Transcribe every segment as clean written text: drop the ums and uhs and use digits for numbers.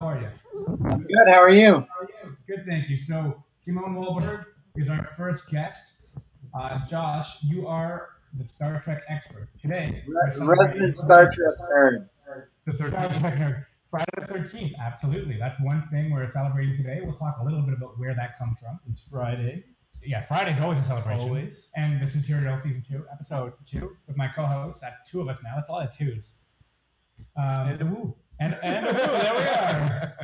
How are you? I'm good. How are you? Good, thank you. So, Simone Wahlberg is our first guest. Josh, you are the Star Trek expert. Today, we're Resident celebrating Star Trek nerd. the Star Trek nerd. Friday the 13th, absolutely. That's one thing we're celebrating today. We'll talk a little bit about where that comes from. It's Friday. Yeah, Friday's always a celebration. Always. And the Satireal Season 2, Episode 2, with my co-host. That's two of us now. That's a lot of twos. And a woo. And a woo, there we are.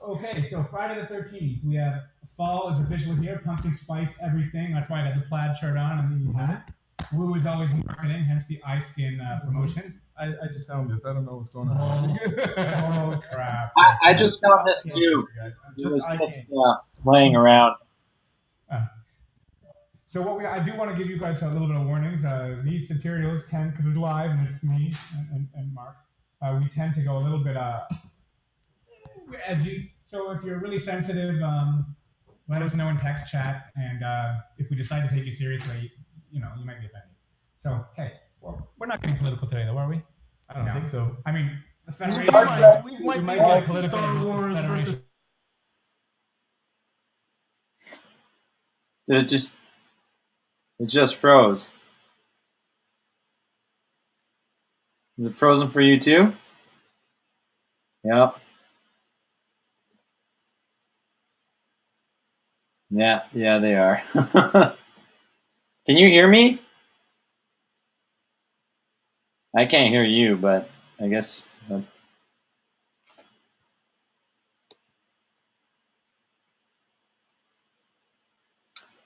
Okay, so Friday the 13th, we have fall is officially here, pumpkin spice everything. That's why I got the plaid shirt on and the hat. Woo is always marketing, hence the eye skin promotion. I just found this. I don't know what's going on. Oh crap. I just found this too. It was just laying around. So I do want to give you guys a little bit of warnings. These materials tend, because it's live and it's me and Mark, we tend to go a little bit edgy. So if you're really sensitive, let us know in text chat, and if we decide to take you seriously, you might be offended. So hey, we're not getting political today, though, are we? I don't think so. I mean, the Federation. We We might might be get like political. Star Wars versus. It just froze. Is it frozen for you too? Yep. Yeah, they are. Can you hear me? I can't hear you, but I guess.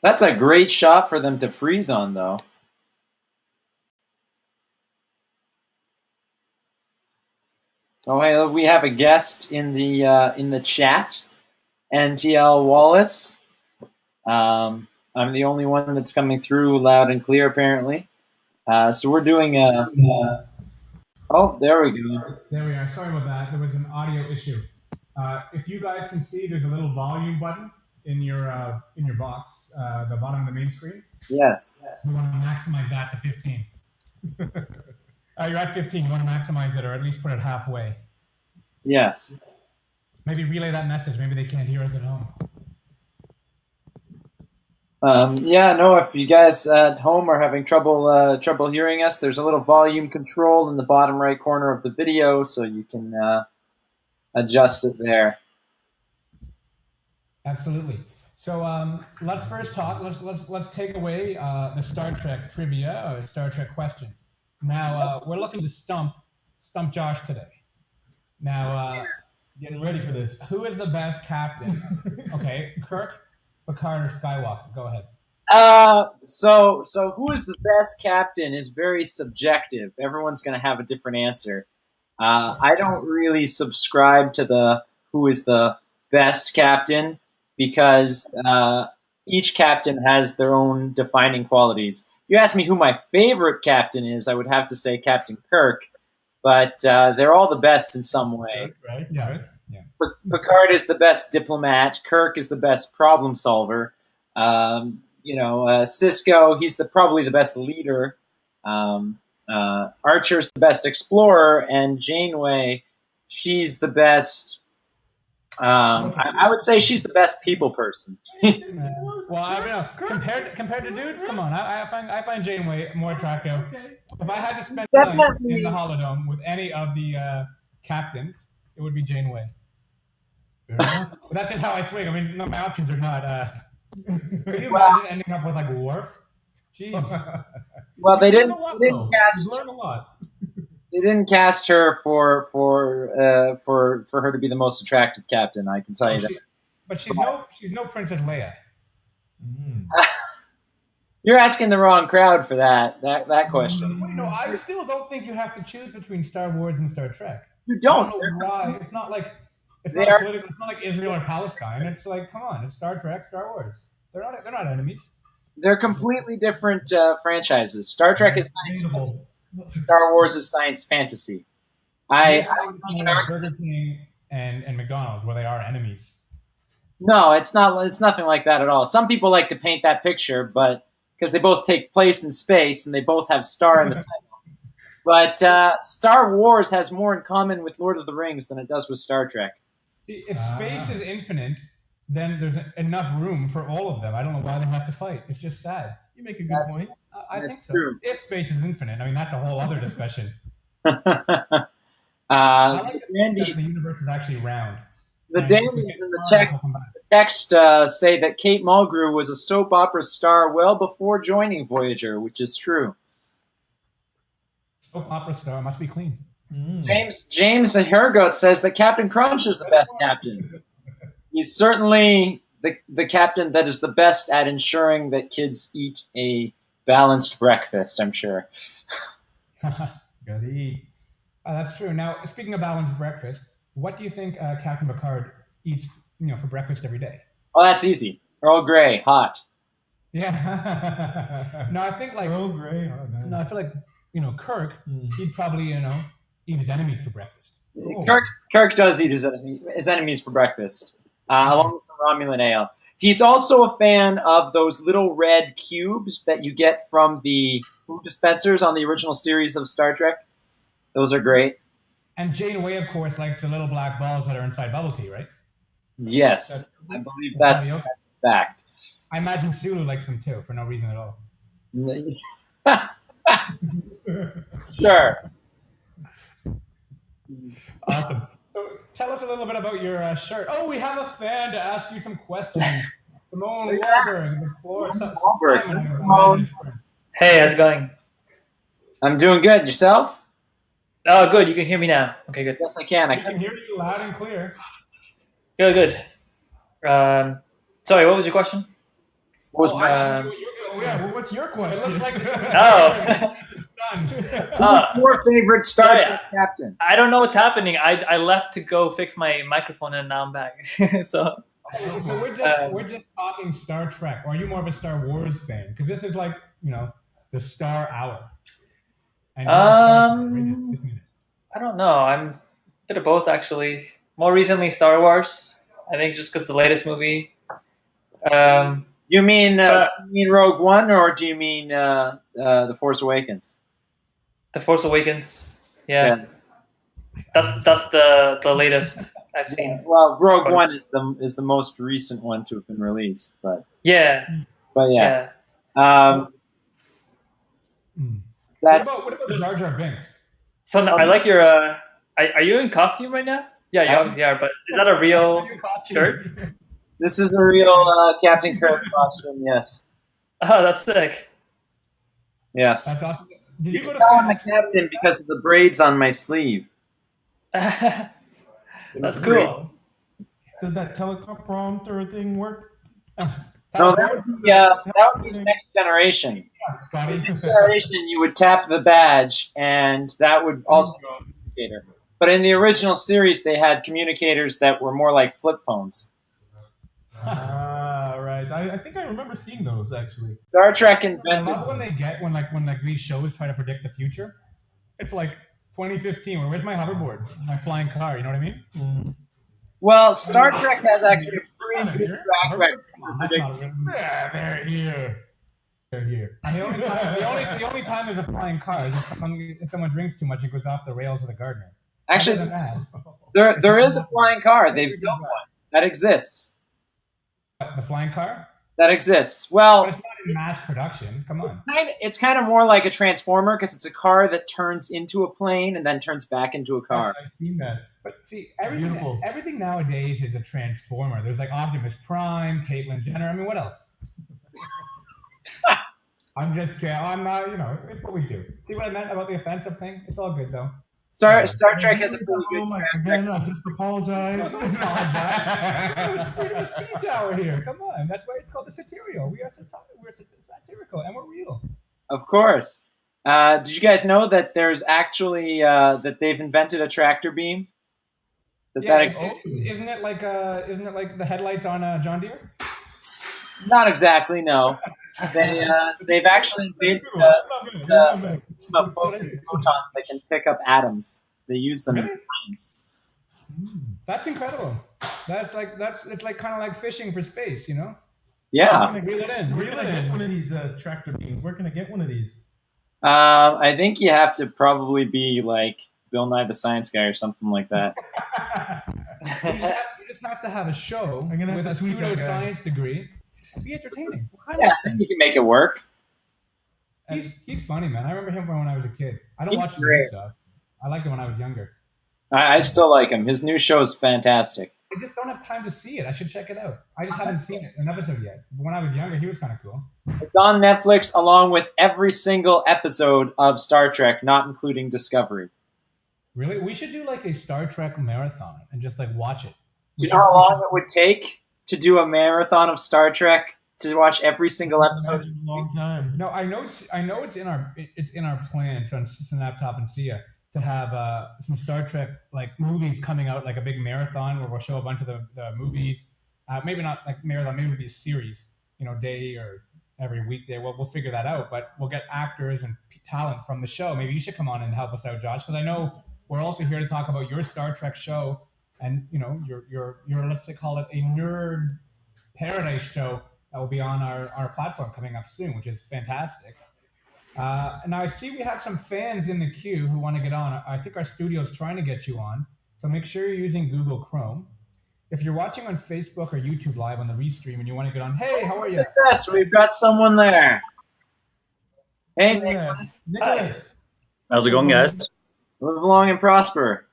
That's a great shot for them to freeze on, though. Oh, hey, we have a guest in the chat, NTL Wallace. I'm the only one that's coming through loud and clear, apparently. So we're doing oh, there we go. There we are. Sorry about that. There was an audio issue. If you guys can see, there's a little volume button in your box, the bottom of the main screen. Yes. We want to maximize that to 15. You're at 15. You want to maximize it, or at least put it halfway. Yes. Maybe relay that message. Maybe they can't hear us at home. If you guys at home are having trouble hearing us, there's a little volume control in the bottom right corner of the video, so you can adjust it there. Absolutely. So let's first talk. Let's take away the Star Trek trivia or Star Trek questions. Now we're looking to stump Josh today. Now, Getting ready for this. who is the best captain? Okay, Kirk, Picard, or Skywalker? Go ahead. So who is the best captain is very subjective. Everyone's going to have a different answer. I don't really subscribe to the who is the best captain because each captain has their own defining qualities. If you ask me who my favorite captain is, I would have to say Captain Kirk, but they're all the best in some way. Right? Yeah. Right? Picard is the best diplomat. Kirk is the best problem solver. Cisco, he's probably the best leader. Archer's the best explorer, and Janeway, she's the best. I would say she's the best people person. Well, I don't know. Compared to dudes, come on. I find Janeway more attractive. Okay. If I had to spend the night Definitely. in the Holodome with any of the captains, it would be Janeway. Fair enough. But that's just how I swing. I mean, no, my options are not. Could you imagine ending up with like Worf? Jeez. Well, they You didn't learn a lot, they didn't though. cast You learn a lot. they didn't cast her for her to be the most attractive captain. I can tell you that. But she's no Princess Leia. Mm. You're asking the wrong crowd for that question. Wait, no, I still don't think you have to choose between Star Wars and Star Trek. You I don't. don't know why. It's not like They are- political. It's not like Israel or Palestine. It's like, come on, it's Star Trek, Star Wars. They're not enemies. They're completely different franchises. Star Trek is science fiction. Reasonable. Star Wars is science fantasy. I You're saying something like Burger King and McDonald's, where they are enemies. No, it's not. It's nothing like that at all. Some people like to paint that picture, but because they both take place in space and they both have star in the title. But Star Wars has more in common with Lord of the Rings than it does with Star Trek. If space is infinite, then there's enough room for all of them. I don't know why they have to fight. It's just sad. You make a good point. I think so. True. If space is infinite, I mean that's a whole other discussion. The I like that dandies, the universe is actually round. the And if we dandies get in the far enough, we'll come back. text say that Kate Mulgrew was a soap opera star well before joining Voyager, which is true. Soap opera star must be clean. James Hergoat says that Captain Crunch is the best captain. He's certainly the captain that is the best at ensuring that kids eat a balanced breakfast, I'm sure. Gotta eat. That's true. Now, speaking of balanced breakfast, what do you think Captain Picard eats, for breakfast every day? Oh, that's easy. Earl Grey, hot. Yeah. No, I think Earl Grey. Oh, nice. No, I feel like Kirk. He'd probably eat his enemies for breakfast. Oh. Kirk does eat his enemies for breakfast, along with some Romulan ale. He's also a fan of those little red cubes that you get from the food dispensers on the original series of Star Trek. Those are great. And Janeway, of course, likes the little black balls that are inside bubble tea, right? Yes, I believe that's a fact. I imagine Sulu likes them too, for no reason at all. Sure. Awesome. So tell us a little bit about your shirt. Oh, we have a fan to ask you some questions. Simone Wahlberg, the floor. Hey, how's it going? I'm doing good. Yourself? Oh, good. You can hear me now. Okay, good. Yes, I can. I can hear you loud and clear. Good. Sorry, what was your question? What was What's your question? It looks like Oh. Who's your favorite Star Trek captain? I don't know what's happening. I left to go fix my microphone and now I'm back. So we're just talking Star Trek. Or are you more of a Star Wars fan? Because this is like the Star Hour. And I don't know. I'm a bit of both actually. More recently, Star Wars. I think just because the latest movie. You mean Rogue One, or do you mean The Force Awakens? The Force Awakens. Yeah. That's the latest I've seen. Yeah. Well, Rogue One is the most recent one to have been released, but yeah. What about the Jar Jar Binks? So I like your. Are you in costume right now? Yeah, you obviously are. But is that a real shirt? This is the real Captain Kirk costume. Yes. Oh, that's sick. Yes. That's awesome. Did you tell I'm a captain because of the braids on my sleeve. That's cool. Does that teleprompter thing work? No, that would be the next generation. Scotty. Next generation, you would tap the badge, and that would also be a communicator. But in the original series, they had communicators that were more like flip phones. Right. I think I remember seeing those actually. Star Trek I invented. love when these shows try to predict the future. It's like 2015. Where's my hoverboard? My flying car. You know what I mean? Mm. Well, Star Trek has actually a pretty good track record. Yeah, they're here. They're here. And the only time there's a flying car is if someone drinks too much and goes off the rails of the gardener. Actually, there is a flying car. They've built one that exists. The flying car? That exists. Well, But it's not in mass production. Come on. it's kind of more like a transformer because it's a car that turns into a plane and then turns back into a car. Yes, I've seen that. But see, Beautiful. everything nowadays is a transformer. There's like Optimus Prime, Caitlyn Jenner. I mean, what else? I'm just kidding. I'm not, it's what we do. See what I meant about the offensive thing? It's all good, though. Star Trek has a pretty good track Again, record. I just apologize. It's freedom of speech hour here. Come on. That's why it's called the Satireal. We're satirical and we're real. Of course. Did you guys know that there's actually that they've invented a tractor beam? Isn't it like the headlights on John Deere? Not exactly. No. They've actually invented focused photons that can pick up atoms. They use them in planes. That's incredible. It's like kind of like fishing for space, Yeah. Reel it in. Where can I get one of these tractor beams? Where can I get one of these? I think you have to probably be like Bill Nye the Science Guy or something like that. You just have to have a show I'm gonna with a have to tweet that guy. pseudoscience degree. It'd be entertaining. Yeah, I think you can make it work. He's funny, man. I remember him from when I was a kid. I don't He's watch the new great. stuff. I liked him when I was younger. I still like him. His new show is fantastic. I just don't have time to see it. I should check it out. I just haven't seen it, an episode yet. But when I was younger, he was kind of cool. It's on Netflix along with every single episode of Star Trek, not including Discovery. Really? We should do like a Star Trek marathon and just like watch it. Do you know how long it would take to do a marathon of Star Trek to watch every single episode? A long time. No, I know it's in our plans on Snaptop and Sia to have some Star Trek like movies coming out, like a big marathon where we'll show a bunch of the movies. Maybe not like marathon, maybe it'll be a series, day or every weekday. We'll figure that out, but we'll get actors and talent from the show. Maybe you should come on and help us out, Josh, because I know we're also here to talk about your Star Trek show and your let's say call it a nerd paradise show that will be on our platform coming up soon, which is fantastic. And I see we have some fans in the queue who want to get on. I think our studio is trying to get you on, so make sure you're using Google Chrome. If you're watching on Facebook or YouTube Live on the restream and you want to get on, hey, how are you? Yes, we've got someone there. Hey, Yeah. Nicholas. How's it going, guys? Live long and prosper.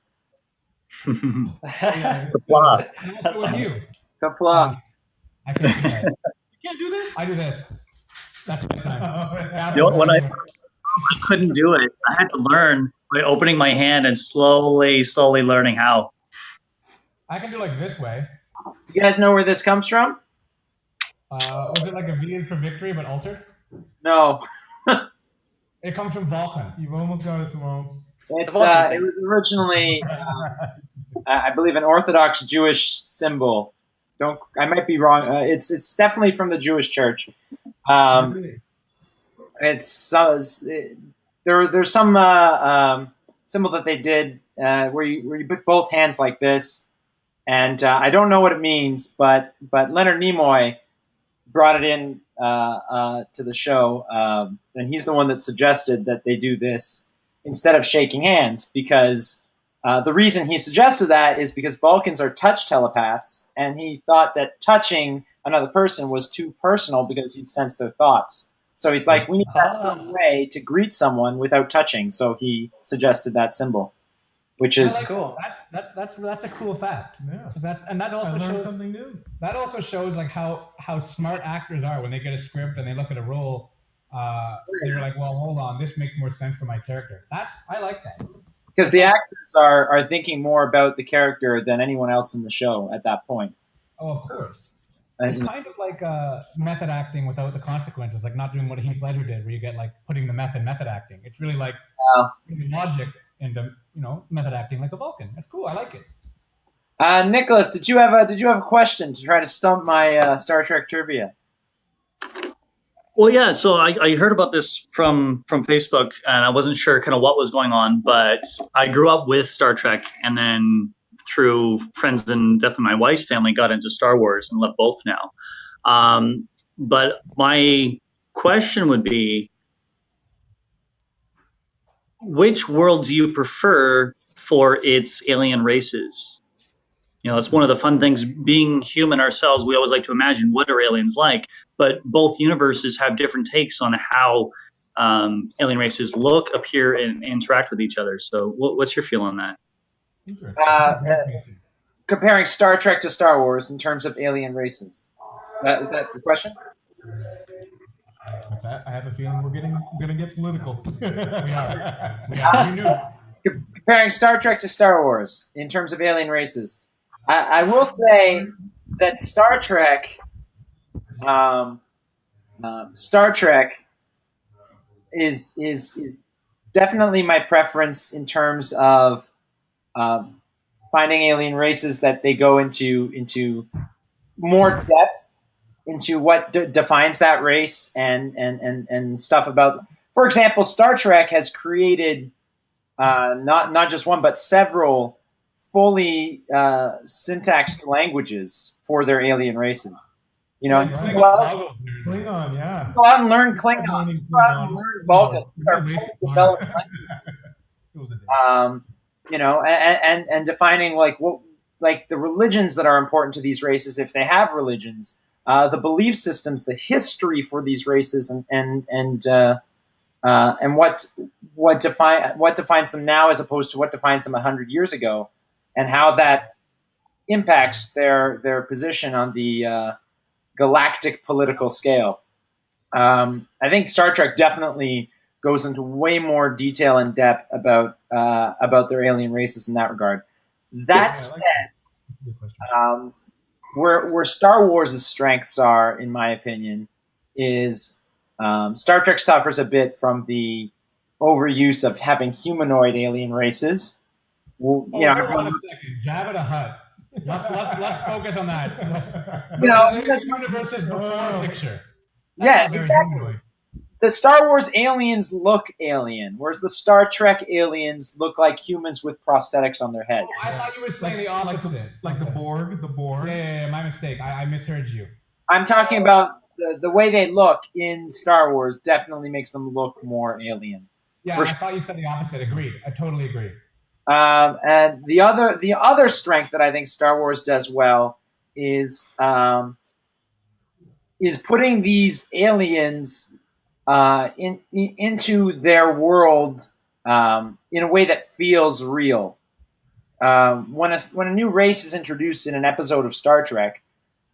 Kapla. And also with you. Kapla. I can't do that. You can't do this? I do this. That's my time. You know, when I couldn't do it, I had to learn by opening my hand and slowly learning how. I can do like this way. You guys know where this comes from? Was it like a V for victory but altered? No. It comes from Vulcan. You've almost got us wrong. It was originally, I believe, an Orthodox Jewish symbol. I might be wrong. It's definitely from the Jewish Church. There's some symbol that they did where you put both hands like this, and I don't know what it means, but Leonard Nimoy brought it in to the show, and he's the one that suggested that they do this instead of shaking hands, because the reason he suggested that is because Vulcans are touch telepaths, and he thought that touching another person was too personal because you'd sense their thoughts. So he's like, we need to have some way to greet someone without touching. So he suggested that symbol, which is cool. That's a cool fact. Yeah. That I also learned shows something new. that also shows like how smart actors are when they get a script and they look at a role. They're like, well, hold on, this makes more sense for my character. I like that. because the actors are thinking more about the character than anyone else in the show at that point. Oh, of course. It's kind of like method acting without the consequences, like not doing what Heath Ledger did, where you get like putting the method acting. It's really like putting logic into method acting like a Vulcan. That's cool. I like it. Nicholas, did you have a question to try to stump my Star Trek trivia? Well, yeah. So I heard about this from Facebook, and I wasn't sure kind of what was going on. But I grew up with Star Trek, and then through friends and death of my wife's family, got into Star Wars and love both now. But my question would be, which world do you prefer for its alien races? It's one of the fun things, being human ourselves. We always like to imagine what are aliens like, but both universes have different takes on how alien races look, appear, and interact with each other. So what's your feel on that? Comparing Star Trek to Star Wars in terms of alien races. Is that the question? I have a feeling we're going to get political. We are. You knew. Comparing Star Trek to Star Wars in terms of alien races. I will say that Star Trek is definitely my preference in terms of finding alien races that they go into more depth into what defines that race and stuff about. For example, Star Trek has created not just one but several fully syntaxed languages for their alien races. Klingon, yeah. Go out and learn Klingon. Go out and learn Vulcan. And defining like like the religions that are important to these races, if they have religions, the belief systems, the history for these races, and what defines them now as opposed to what defines them 100 years ago, and how that impacts their position on the galactic political scale. I think Star Trek definitely goes into way more detail and depth about their alien races in that regard. That said, where Star Wars' strengths are, in my opinion, is Star Trek suffers a bit from the overuse of having humanoid alien races. Well, Jabba the Hutt. Let's focus on that. The universe's before picture. Yeah, exactly. The Star Wars aliens look alien, whereas the Star Trek aliens look like humans with prosthetics on their heads. I thought you were saying the opposite. Like the Borg. Yeah, my mistake. I misheard you. I'm talking about the way they look in Star Wars definitely makes them look more alien. Yeah, I thought you said the opposite. Agreed. I totally agree. And the other strength that I think Star Wars does well is putting these aliens into their world in a way that feels real. When a new race is introduced in an episode of Star Trek,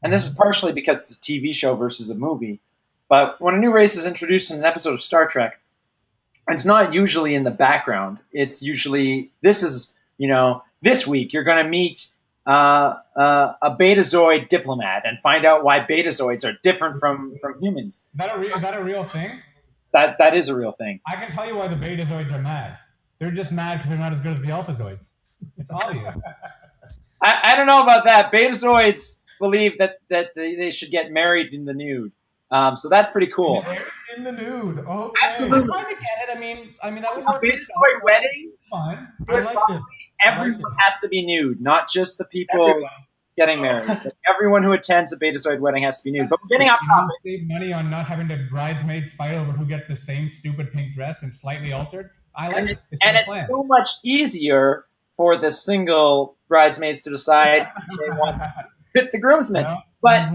and this is partially because it's a TV show versus a movie, but when a new race is introduced in an episode of Star Trek, it's not usually in the background. It's usually, this week you're going to meet a Betazoid diplomat and find out why Betazoids are different from humans. Is that a real thing? That is a real thing. I can tell you why the Betazoids are mad. They're just mad because they're not as good as the Alphazoids. It's obvious. I don't know about that. Betazoids believe that they should get married in the nude. So that's pretty cool. Married in the nude. Okay. Absolutely. I kind of get it. I mean that would A work. Betazoid wedding? Fun. I like this. Everyone has to be nude, not just the people getting married. Like, everyone who attends a Betazoid wedding has to be nude. But we're getting off topic. Save money on not having the bridesmaids fight over who gets the same stupid pink dress and slightly altered. I like it. It's so much easier for the single bridesmaids to decide they want to fit the groomsmen. Yeah. But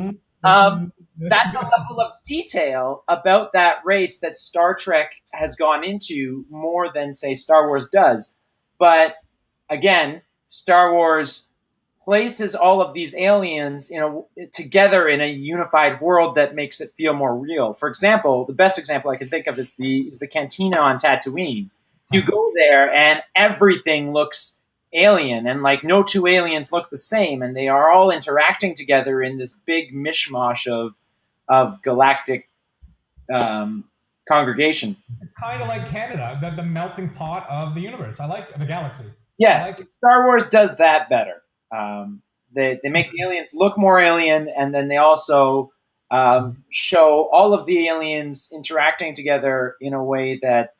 that's a level of detail about that race that Star Trek has gone into more than, say, Star Wars does. But again, Star Wars places all of these aliens together in a unified world that makes it feel more real. For example, the best example I can think of is the cantina on Tatooine. You go there and everything looks alien, and like no two aliens look the same, and they are all interacting together in this big mishmash of galactic congregation. Kind of like Canada, the melting pot of the universe. I like the galaxy. Yes, Star Wars does that better. They make the aliens look more alien, and then they also show all of the aliens interacting together in a way that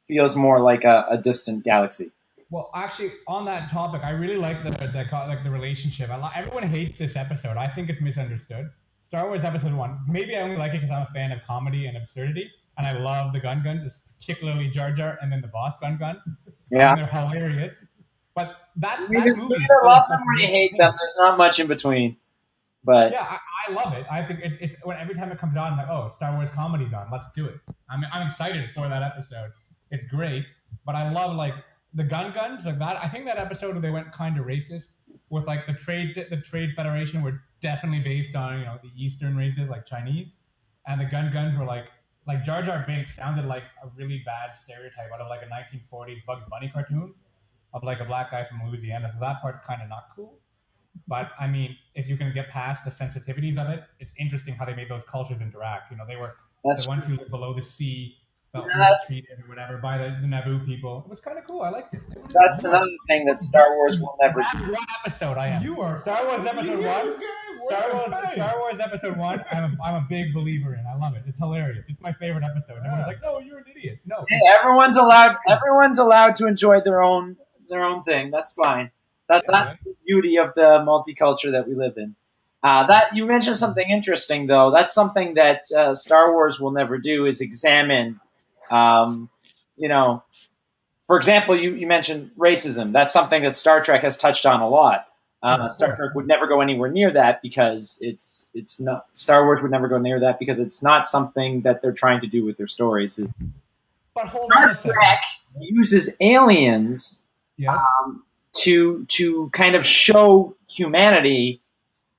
feels more like a distant galaxy. Well, actually, on that topic, I really like the relationship. Everyone hates this episode. I think it's misunderstood. Star Wars Episode 1. Maybe I only like it because I'm a fan of comedy and absurdity, and I love the guns, particularly Jar Jar and then the boss gun. Yeah, and they're hilarious. But that movie, you either love them or you hate them. There's not much in between. But yeah, I love it. I think it's when every time it comes on, I'm like, oh, Star Wars comedy's on. Let's do it. I'm excited for that episode. It's great, but I love like the guns like that. I think that episode where they went kind of racist with like the Trade Federation were definitely based on the Eastern races like Chinese, and the guns were like Jar Jar Binks sounded like a really bad stereotype out of like a 1940s Bugs Bunny cartoon of like a black guy from Louisiana. So that part's kind of not cool. But I mean, if you can get past the sensitivities of it, it's interesting how they made those cultures interact. They were the ones who lived below the sea, felt mistreated or whatever by the Naboo people. It was kind of cool. I liked it. That's another thing that Star Wars will never do. One episode I am. You are Star Wars Episode 1. Star Wars Episode 1, I'm a big believer in. I love it. It's hilarious. It's my favorite episode. Everyone's like, no, you're an idiot. No. Hey, everyone's allowed to enjoy their own thing. That's fine. That's the beauty of the multicultural that we live in. That you mentioned something interesting, though. That's something that Star Wars will never do is examine, for example, you mentioned racism. That's something that Star Trek has touched on a lot. Star Trek would never go anywhere near that because it's not. Star Wars would never go near that because it's not something that they're trying to do with their stories. But hold on Star Trek uses aliens Yes. to kind of show humanity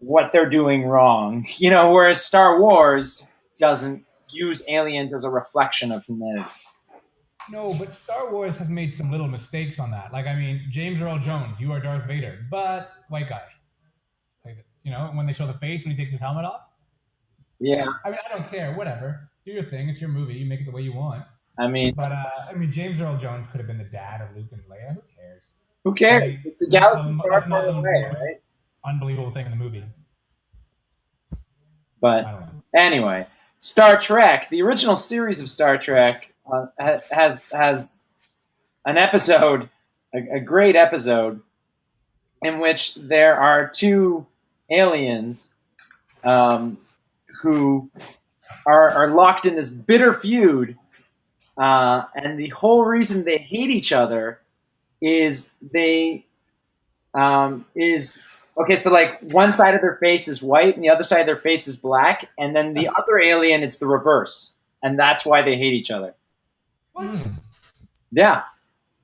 what they're doing wrong. Whereas Star Wars doesn't use aliens as a reflection of humanity. No, but Star Wars has made some little mistakes on that. Like, I mean, James Earl Jones, you are Darth Vader, but white guy. Like, when they show the face when he takes his helmet off. Yeah. I mean, I don't care. Whatever. Do your thing. It's your movie. You make it the way you want. I mean, But James Earl Jones could have been the dad of Luke and Leia. Who cares? who cares? It's a galaxy far, far away, right? Unbelievable thing in the movie. I But don't know. anyway, Star Trek, the original series of Star Trek, has an episode, a great episode, in which there are two aliens who are locked in this bitter feud, and the whole reason they hate each other is okay, so like one side of their face is white and the other side of their face is black, and then the other alien, it's the reverse, and that's why they hate each other. Yeah.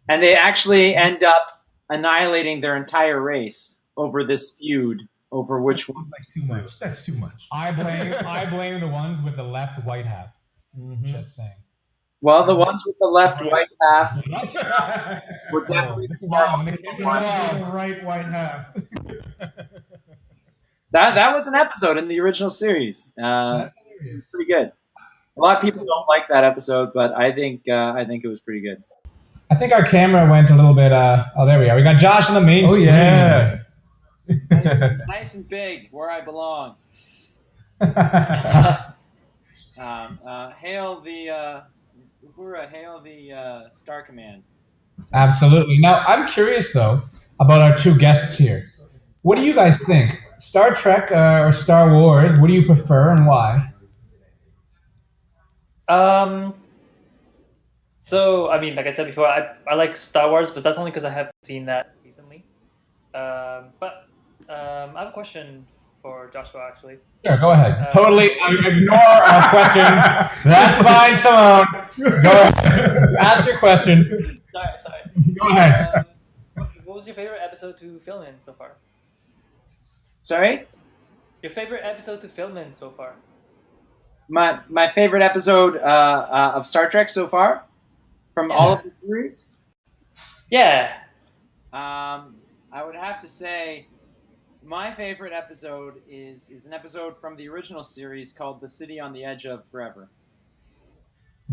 And they actually end up annihilating their entire race over this feud over which one. That's too much. That's too much. I blame the ones with the left white half. Just saying. Well, the ones with the left white half were definitely This is more wrong. Right white half. that was an episode in the original series. It's pretty good. A lot of people don't like that episode, but I think it was pretty good. I think our camera went a little bit. There we are. We got Josh on the main. Oh yeah. Nice and big, where I belong. Hail the Uhura, hail the Star Command. Absolutely. Now, I'm curious though about our two guests here. What do you guys think? Star Trek or Star Wars? What do you prefer and why? So, I mean, like I said before, I like Star Wars, but that's only because I haven't seen that recently. But I have a question for Joshua, actually. Sure, go ahead. Totally ignore our questions. That's fine, Simone. Go ahead. Ask your question. Sorry. Go ahead. What was your favorite episode to film in so far? Sorry? Your favorite episode to film in so far? My favorite episode of Star Trek so far, from all of the series. Yeah. I would have to say, my favorite episode is an episode from the original series called "The City on the Edge of Forever."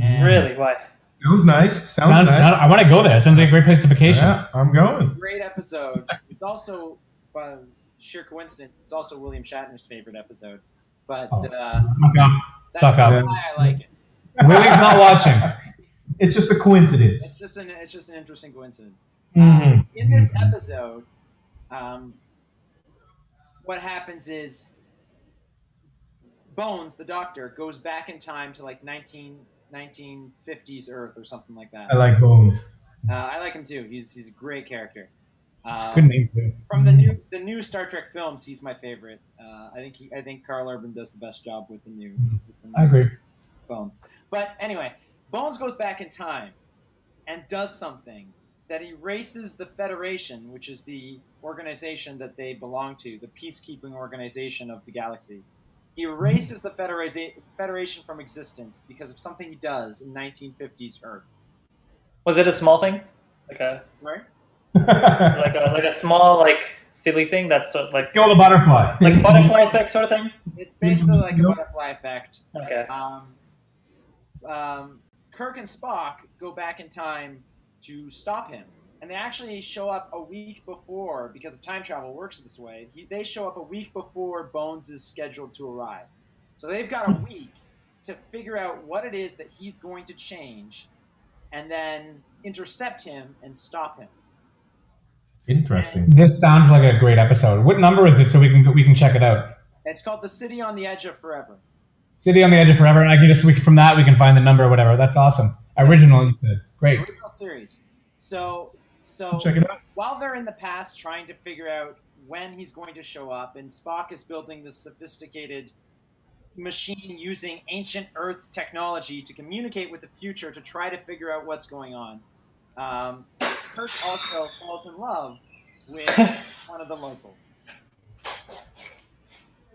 And Really? Why? Sounds nice. Sounds nice. I want to go there. It sounds like a great place to vacation. Yeah, I'm going. Great episode. It's also, by sheer coincidence, it's also William Shatner's favorite episode. But that's Suck up. why I like it. Willie's not watching. It's just a coincidence. It's just an interesting coincidence. Mhm. In this episode, what happens is Bones, the Doctor, goes back in time to like 1950s Earth or something like that. I like Bones. I like him too. He's a great character. Good name too. From the new Star Trek films, he's my favorite. I think Carl Urban does the best job with the new. I agree. Bones. But anyway, Bones goes back in time and does something that erases the Federation, which is the organization that they belong to, the peacekeeping organization of the galaxy. He erases the Federation from existence because of something he does in 1950s Earth. Was it a small thing? Like a Right? like a small silly thing that's sort of like Kill the butterfly. like butterfly effect sort of thing? It's basically like a butterfly effect. Okay. Kirk and Spock go back in time to stop him. And they actually show up a week before, because of time travel works this way, they show up a week before Bones is scheduled to arrive. So they've got a week to figure out what it is that he's going to change, and then intercept him and stop him. Interesting. This sounds like a great episode. What number is it so we can check it out? It's called The City on the Edge of Forever. City on the Edge of Forever, and from that we can find the number or whatever. That's awesome. Original, you said. Great. Original series. So Check it out. while they're in the past trying to figure out when he's going to show up, and Spock is building this sophisticated machine using ancient Earth technology to communicate with the future to try to figure out what's going on. Kirk also falls in love with one of the locals.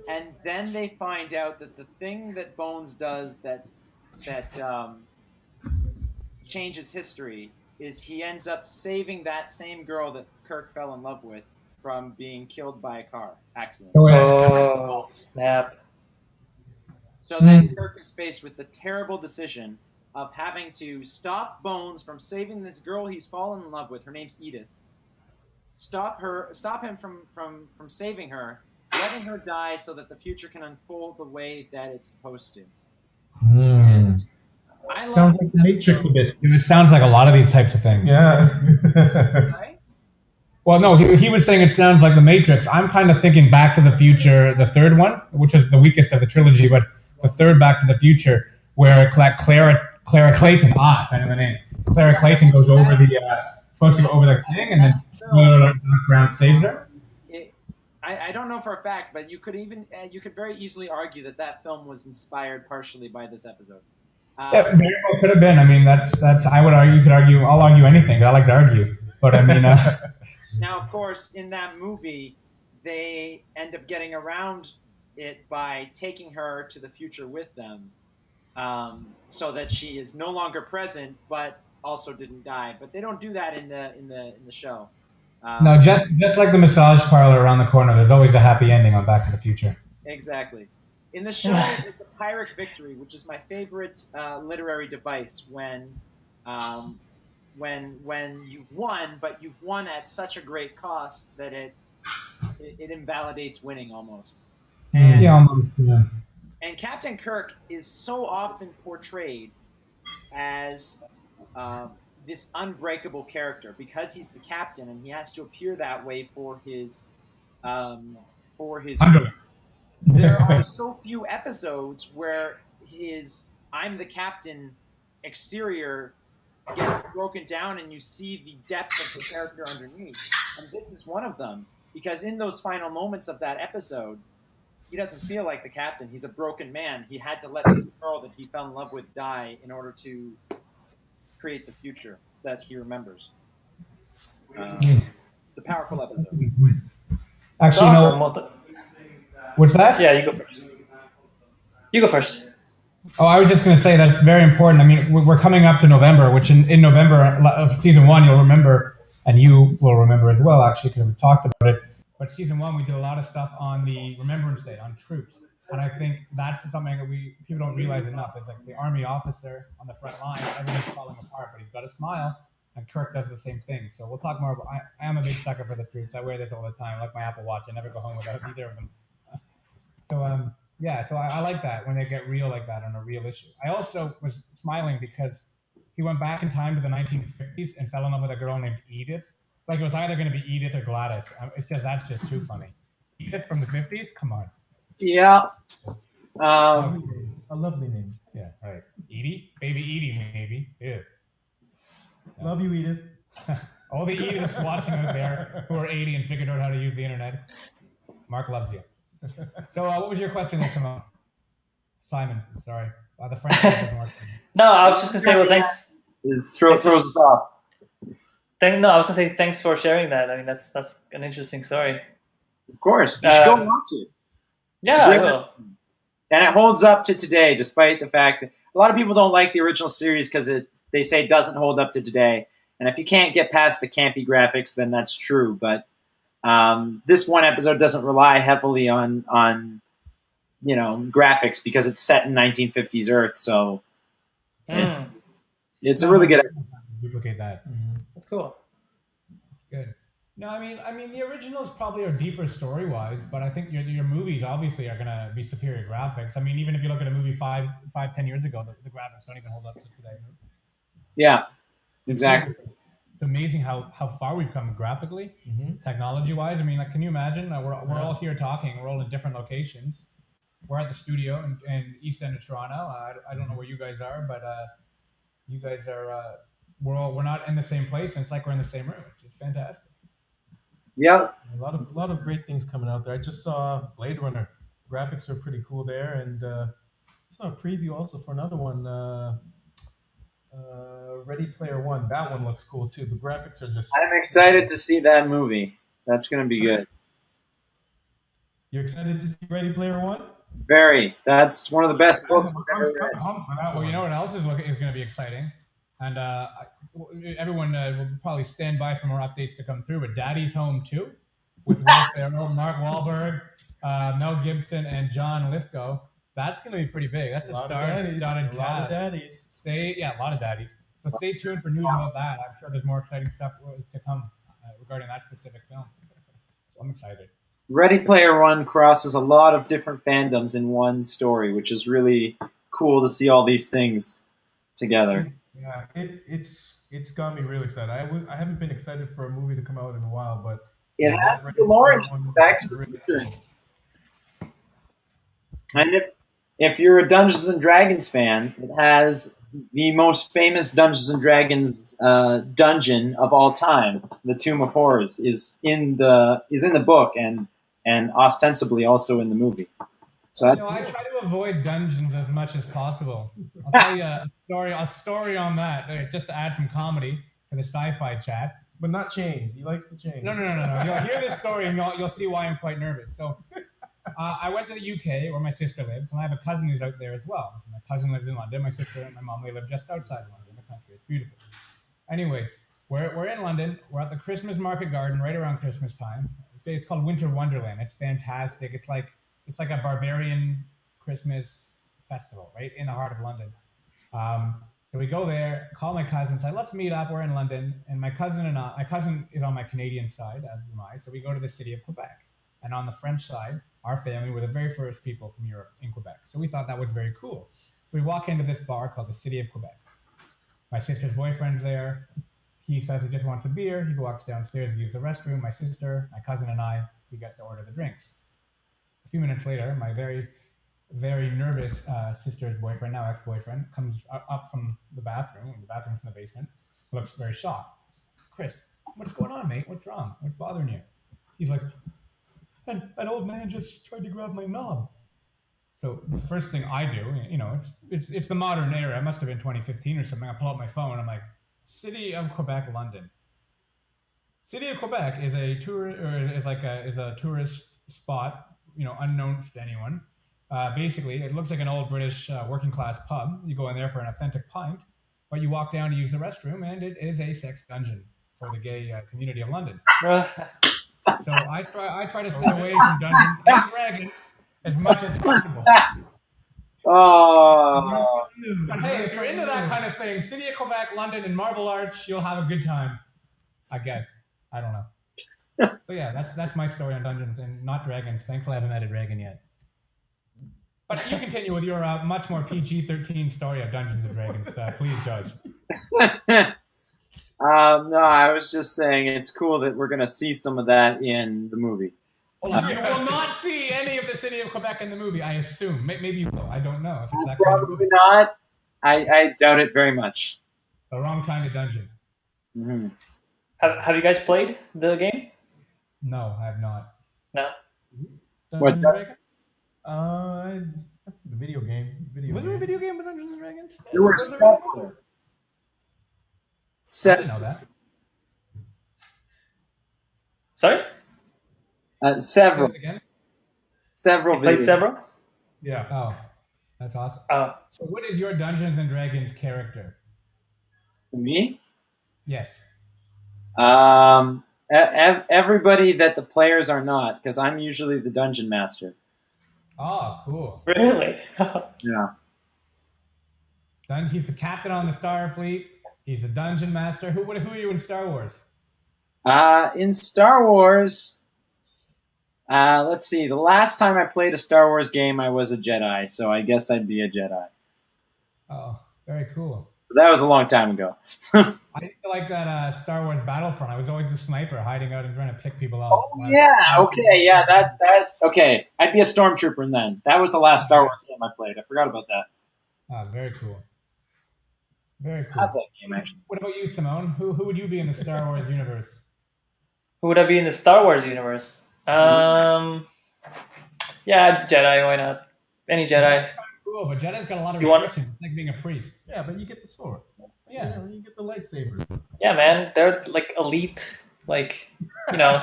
And then they find out that the thing that Bones does that changes history is he ends up saving that same girl that Kirk fell in love with from being killed by a car accident. Oh, snap. So then Kirk is faced with the terrible decision of having to stop Bones from saving this girl he's fallen in love with. Her name's Edith. Stop him from saving her, letting her die so that the future can unfold the way that it's supposed to. Sounds like the Matrix a bit. It sounds like a lot of these types of things. Yeah. Right? Well, no, he was saying it sounds like the Matrix. I'm kind of thinking Back to the Future, the third one, which is the weakest of the trilogy, but the third Back to the Future, where Clara Clayton, I know the name. Clara Clayton goes over supposed to go over the thing, and then Brown saves her. I don't know for a fact, but you could very easily argue that film was inspired partially by this episode. Yeah, very well could have been. I mean, that's. I would argue. You could argue. I'll argue anything. I like to argue, but I mean. Now, of course, in that movie, they end up getting around it by taking her to the future with them, so that she is no longer present, but also didn't die. But they don't do that in the show. No, just like the massage parlor around the corner. There's always a happy ending on Back to the Future. Exactly. In the show, it's a Pyrrhic victory, which is my favorite literary device when you've won, but you've won at such a great cost that it invalidates winning almost. And, almost. Yeah. And Captain Kirk is so often portrayed as this unbreakable character because he's the captain and he has to appear that way for his. There are so few episodes where his "I'm the captain" exterior gets broken down and you see the depth of the character underneath. And this is one of them. Because in those final moments of that episode, he doesn't feel like the captain. He's a broken man. He had to let this girl that he fell in love with die in order to create the future that he remembers. It's a powerful episode. Actually, no. What's that? Yeah, you go first. You go first. Oh, I was just going to say that's very important. I mean, we're coming up to November, which in November of season 1, you'll remember, and you will remember as well, actually, because we talked about it. But season 1, we did a lot of stuff on the Remembrance Day, on troops. And I think that's something that people don't realize enough. It's like the Army officer on the front line, everything's falling apart, but he's got a smile, and Kirk does the same thing. So we'll talk more about I am a big sucker for the troops. I wear this all the time, like my Apple Watch. I never go home without either of them. So, so I like that when they get real like that on a real issue. I also was smiling because he went back in time to the 1950s and fell in love with a girl named Edith. Like it was either going to be Edith or Gladys. That's just too funny. Edith from the 50s? Come on. Yeah. A lovely name. Yeah, right. Edie? Baby Edie, maybe. Yeah. Love you, Edith. All the Ediths watching out there who are 80 and figured out how to use the internet. Mark loves you. So, what was your question there, Simone? Simon, sorry. The French doesn't work. No, I was just gonna say, well, thanks. Throws us off. I was gonna say thanks for sharing that. I mean, that's an interesting story. Of course, you should go watch it. Yeah, I will. And it holds up to today, despite the fact that a lot of people don't like the original series because they say it doesn't hold up to today. And if you can't get past the campy graphics, then that's true. But this one episode doesn't rely heavily on graphics because it's set in 1950s Earth. So it's a really good episode. Duplicate that. That's cool. That's good. No, I mean, the originals probably are deeper story-wise, but I think your movies obviously are going to be superior graphics. I mean, even if you look at a movie 10 years ago, the graphics don't even hold up to today. Yeah, exactly. It's amazing how far we've come graphically, technology-wise. I mean, like, can you imagine? We're all here talking. We're all in different locations. We're at the studio in East End of Toronto. I don't know where you guys are, but you guys are we're not in the same place, and it's like we're in the same room. It's fantastic. Yep. A lot of great things coming out there. I just saw Blade Runner. Graphics are pretty cool there, and saw a preview also for another one. Ready Player One. That one looks cool too. The graphics are just. I'm excited to see that movie. That's going to be good. You're excited to see Ready Player One? Very. That's one of the best books I've ever read. Well, you know what else is going to be exciting, and everyone will probably stand by for more updates to come through. But Daddy's Home 2, with Will Ferrell, Mark Wahlberg, Mel Gibson, and John Lithgow. That's going to be pretty big. That's a star-studded cast. A lot of daddies. A lot of daddies. So stay tuned for news about that. I'm sure there's more exciting stuff to come regarding that specific film. So I'm excited. Ready Player One crosses a lot of different fandoms in one story, which is really cool to see all these things together. Yeah, it's got me really excited. I haven't been excited for a movie to come out in a while, but it has the Lauren Back to the Future. And if you're a Dungeons and Dragons fan, it has the most famous Dungeons and Dragons dungeon of all time, the Tomb of Horrors, is in the book and ostensibly also in the movie. So I try to avoid dungeons as much as possible. I'll tell you a story on that, just to add some comedy to the sci-fi chat. But not chains. He likes the chains. No. You'll hear this story and you'll see why I'm quite nervous. So I went to the UK where my sister lives, and I have a cousin who's out there as well. My cousin lives in London. My sister and my mom, they live just outside London, the country. It's beautiful. Anyway, we're in London. We're at the Christmas market garden right around Christmas time. It's called Winter Wonderland. It's fantastic. It's like a barbarian Christmas festival right in the heart of London. So we go there, call my cousin, say, let's meet up. We're in London. And my cousin is on my Canadian side, as am I. So we go to the city of Quebec. And on the French side, our family were the very first people from Europe in Quebec. So we thought that was very cool. So we walk into this bar called the City of Quebec. My sister's boyfriend's there. He says he just wants a beer. He walks downstairs to use the restroom. My sister, my cousin, and I, we get to order the drinks. A few minutes later, my very, very nervous sister's boyfriend, now ex-boyfriend, comes up from the bathroom. The bathroom's in the basement. Looks very shocked. Chris, what's going on, mate? What's wrong? What's bothering you? He's like, an old man just tried to grab my knob. So the first thing I do, it's the modern era. It must have been 2015 or something. I pull out my phone. I'm like, City of Quebec, London. City of Quebec is a tourist spot, unknown to anyone. Basically, it looks like an old British working class pub. You go in there for an authentic pint, but you walk down to use the restroom, and it is a sex dungeon for the gay community of London. So I try to stay away from Dungeons and Dragons as much as possible. Oh. But hey, if you're into that kind of thing, City of Quebec, London, and Marble Arch, you'll have a good time. I guess. I don't know. But yeah, that's my story on Dungeons and not Dragons. Thankfully, I haven't met a dragon yet. But you continue with your much more PG-13 story of Dungeons and Dragons. Please judge. No, I was just saying it's cool that we're going to see some of that in the movie. You will not see any of the City of Quebec in the movie, I assume. Maybe you will. I don't know. If it's that Probably not. I doubt it very much. The wrong kind of dungeon. Mm-hmm. Have you guys played the game? No, I have not. No. What? That's the video game. Was there a video game with Dungeons and Dragons? There were several. I didn't know that. Sorry? Several. Several. You played several? Yeah. Oh, that's awesome. Oh. So what is your Dungeons and Dragons character? Me? Yes. Everybody that the players are not, because I'm usually the dungeon master. Oh, cool. Really? Yeah. He's the captain on the Starfleet. He's a dungeon master. Who are you in Star Wars? In Star Wars, let's see. The last time I played a Star Wars game, I was a Jedi, so I guess I'd be a Jedi. Oh, very cool. But that was a long time ago. I used to like that Star Wars Battlefront. I was always the sniper, hiding out and trying to pick people off. Oh yeah, okay, yeah, that okay. I'd be a stormtrooper then. That was the last Star Wars game I played. I forgot about that. Ah, very cool. Very I have cool. that game actually. What about you, Simone? Who would you be in the Star Wars universe? Who would I be in the Star Wars universe? Yeah, Jedi. Why not? Any Jedi. Cool, but Jedi's got a lot of You want- restrictions. It's like being a priest. Yeah, but you get the sword. Yeah. You get the lightsaber. Yeah, man. They're like elite, like Like,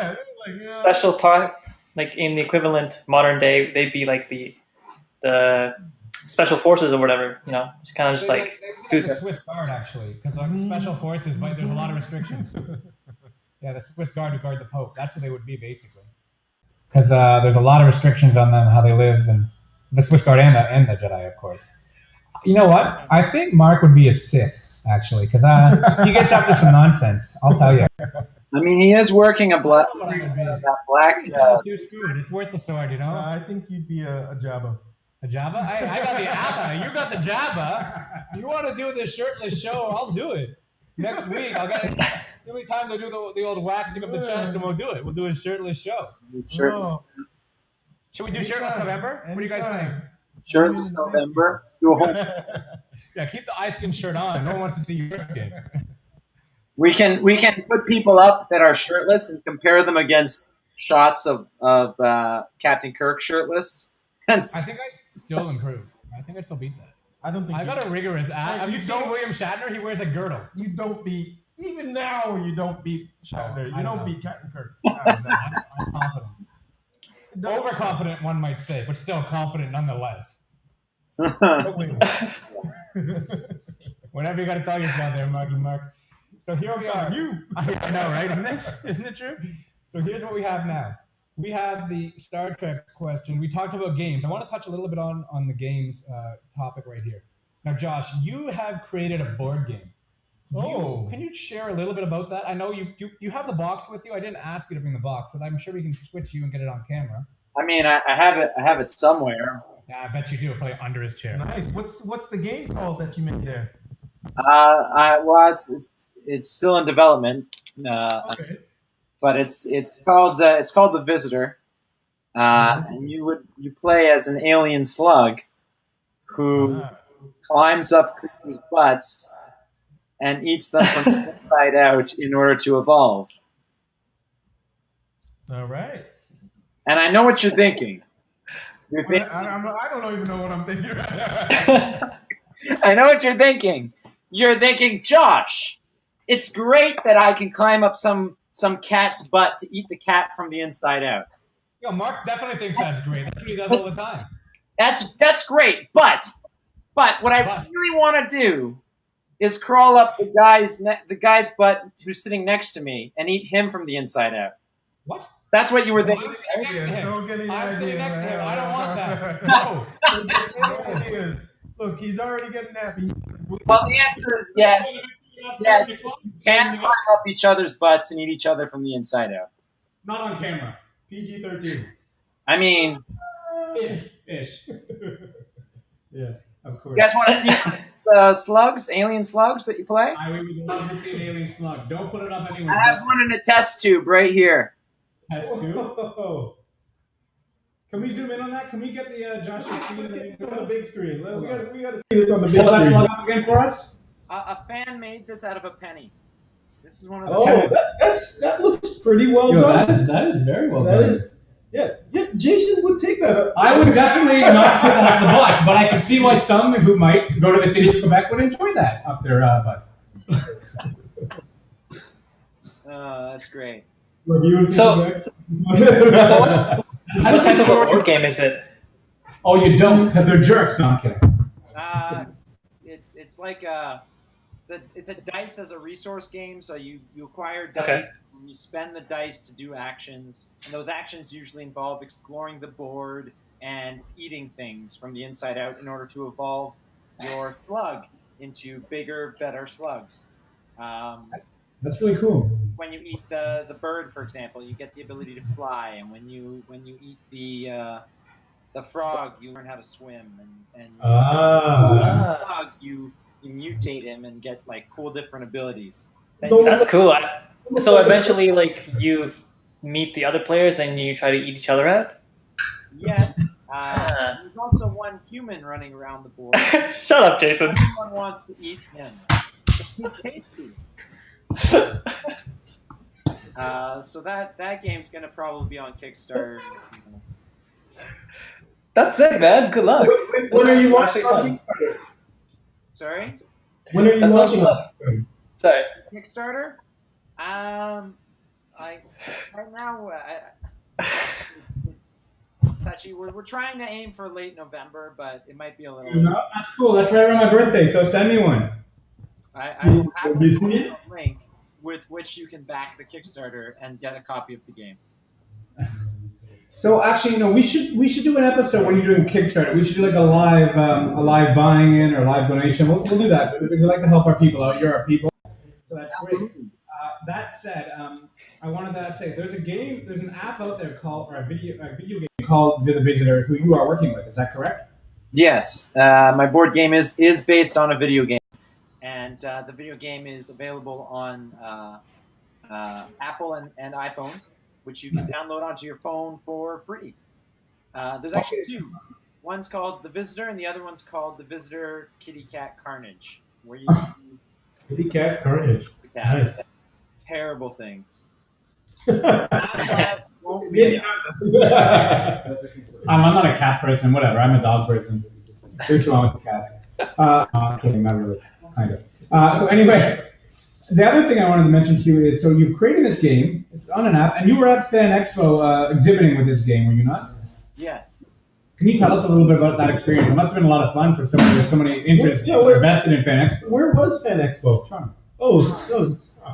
special talk. Like in the equivalent modern day, they'd be like the special forces or whatever. It's kind of just like They're do the Swiss Guard actually, because like special forces, but there's a lot of restrictions. Yeah, the Swiss Guard who guard the Pope. That's what they would be basically. Because there's a lot of restrictions on them, how they live, and the Swiss Guard and the Jedi, of course. You know what? I think Mark would be a Sith actually, because he gets up to some nonsense. I'll tell you. I mean, he is working a black. I don't know what I would be. That black. Too screwed. It's worth the sword, you know. I think you'd be a Jabba. A Jabba? I got the Abba. You got the Jabba. You want to do this shirtless show? I'll do it. Next week, I'll get. Give me time to do the old waxing of the chest, and we'll do it. We'll do a shirtless show. Shirt, Oh, Should we do shirtless November? What do you guys think? shirtless November. Do a whole. Yeah, keep the eye skin shirt on. No one wants to see your skin. We can put people up that are shirtless and compare them against shots of Captain Kirk shirtless. I think I still improve. I think I still beat that. I don't think I got a rigorous ass. Have you seen William Shatner? He wears a girdle. you don't beat. Even now, you don't beat Shatner. I You don't don't know. beat Captain Kirk. I'm confident. Overconfident, one might say, but still confident nonetheless. Whatever you got to tell yourself there, Marky Mark. So here we are. I know, right? Isn't it true? So here's what we have now. We have the Star Trek question. We talked about games. I want to touch a little bit on the games topic right here. Now, Josh, you have created a board game. Can you share a little bit about that? I know you have the box with you. I didn't ask you to bring the box, but I'm sure we can switch you and get it on camera. I mean, I have it. I have it somewhere. Yeah, I bet you do. Probably under his chair. Nice. What's the game called that you made there? Well, it's still in development. Okay. But it's called The Visitor, and you play as an alien slug who climbs up creatures' butts and eats them from the inside out in order to evolve. All right. And I know what you're thinking. You're thinking I don't even know what I'm thinking right now. I know what you're thinking. You're thinking, Josh, it's great that I can climb up some cat's butt to eat the cat from the inside out. Yo, Mark definitely thinks that's great. That's what he does all the time. That's great, but what I really want to do is crawl up the guy's butt who's sitting next to me and eat him from the inside out. What? That's what you were I'm thinking. sitting next to him. Don't get any I'm sitting ideas, next to him. man. I don't want that. No. Don't get any ideas. Look, he's already getting nappy. Well, the answer is yes. Yes, you can climb up each other's butts and eat each other from the inside out. Not on camera. PG-13. I mean, Ish. Yeah, of course. you guys want to see alien slugs that you play? I would love to see an alien slug. Don't put it up anywhere. I have one in a test tube right here. Test tube. Oh. Can we zoom in on that? Can we get the Josh's Let's screen? get this on the big screen. We got to see this on the big Hold that screen. slug up again for us. A fan made this out of a penny. This is one of the. Oh, that looks pretty well done. That is very well That is, yeah. Jason would take that. I would definitely not put that up the butt, but I can see why some who might go to the city of Quebec would enjoy that up their butt. That's great. So what type of a board game is it? Oh, you don't, because they're jerks. No, I'm kidding. It's like it's a dice as a resource game. So you acquire dice Okay. and you spend the dice to do actions, and those actions usually involve exploring the board and eating things from the inside out in order to evolve your slug into bigger, better slugs. That's really cool. When you eat the bird, for example, you get the ability to fly, and when you eat the frog, you learn how to swim, and the frog, you mutate him and get like cool different abilities. That's cool. So eventually, like, you meet the other players and you try to eat each other out? Yes. There's also one human running around the board. Shut up, Jason. Everyone wants to eat him. He's tasty. So that game's gonna probably be on Kickstarter. That's it, man. Good luck. When are you That's launching actually on fun. Kickstarter? Sorry, When are you That's launching also on Sorry. Kickstarter. Right now, it's touchy. We're trying to aim for late November, but it might be a little. No, that's cool. That's right around my birthday, so send me one. I will have You see it? a link with which you can back the Kickstarter and get a copy of the game. So actually, we should do an episode when you're doing Kickstarter. We should do like a live buying in or live donation. We'll do that because we like to help our people out. You're our people, so that's great. That said, I wanted to say there's an app out there called or a video game called The Visitor, who you are working with. Is that correct? Yes, my board game is based on a video game, and the video game is available on Apple and iPhones, which you can download onto your phone for free. There's actually two. One's called The Visitor, and the other one's called The Visitor Kitty Cat Carnage, where you Kitty Cat Carnage. Nice. Terrible things. I'm not a cat person. Whatever. I'm a dog person. What's wrong with the cat? I'm kidding. Not really. Kind of. So anyway. The other thing I wanted to mention to you is, so you've created this game, it's on an app, and you were at Fan Expo exhibiting with this game, were you not? Yes. Can you tell us a little bit about that experience? It must have been a lot of fun for somebody with so many interests invested in Fan Expo. Where was Fan Expo?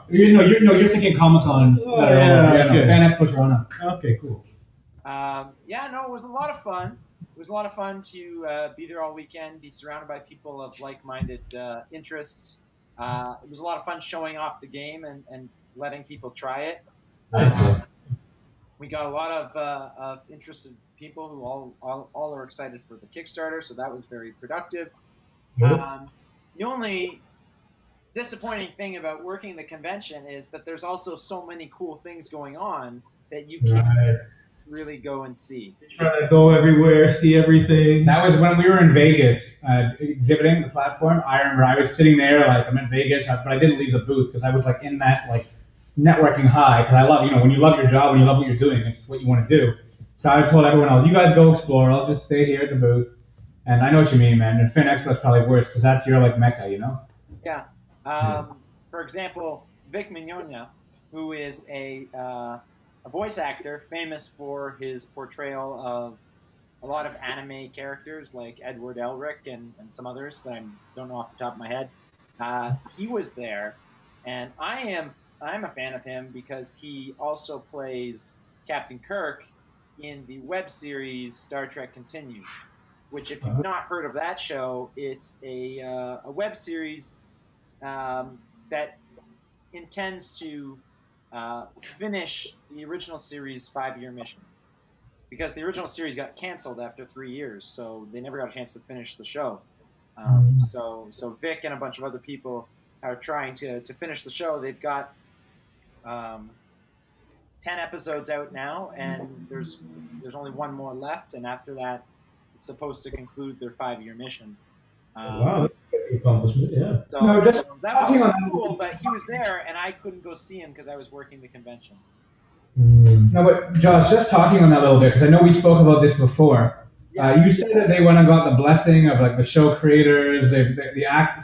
You're thinking Comic-Con. Fan Expo Toronto. Okay, cool. It was a lot of fun. It was a lot of fun to be there all weekend, be surrounded by people of like-minded interests. It was a lot of fun showing off the game and letting people try it. We got a lot of interested people who all are excited for the Kickstarter, so that was very productive. The only disappointing thing about working the convention is that there's also so many cool things going on that you can't really go and see. Trying to go everywhere, see everything. That was when we were in Vegas exhibiting the platform. I remember I was sitting there like I'm in Vegas, but I didn't leave the booth because I was like in that like networking high because I love when you love your job, when you love what you're doing, it's what you want to do. So I told everyone else, you guys go explore. I'll just stay here at the booth. And I know what you mean, man. And Fin Expo is probably worse because that's your like mecca, Yeah. For example, Vic Mignogna, who is a voice actor famous for his portrayal of a lot of anime characters like Edward Elric and some others that I don't know off the top of my head. He was there, and I'm a fan of him because he also plays Captain Kirk in the web series Star Trek Continues, which if you've not heard of that show, it's a web series that intends to finish the original series' 5-year mission, because the original series got canceled after 3 years, so they never got a chance to finish the show. So Vic and a bunch of other people are trying to finish the show. They've got 10 episodes out now, and there's only one more left, and after that, it's supposed to conclude their 5-year mission. Wow, that's an accomplishment, yeah. So, No, just that was talking really on- cool, but he was there, and I couldn't go see him because I was working the convention. No, but Josh, just talking on that a little bit, because I know we spoke about this before. You said that they went and got the blessing of like the show creators.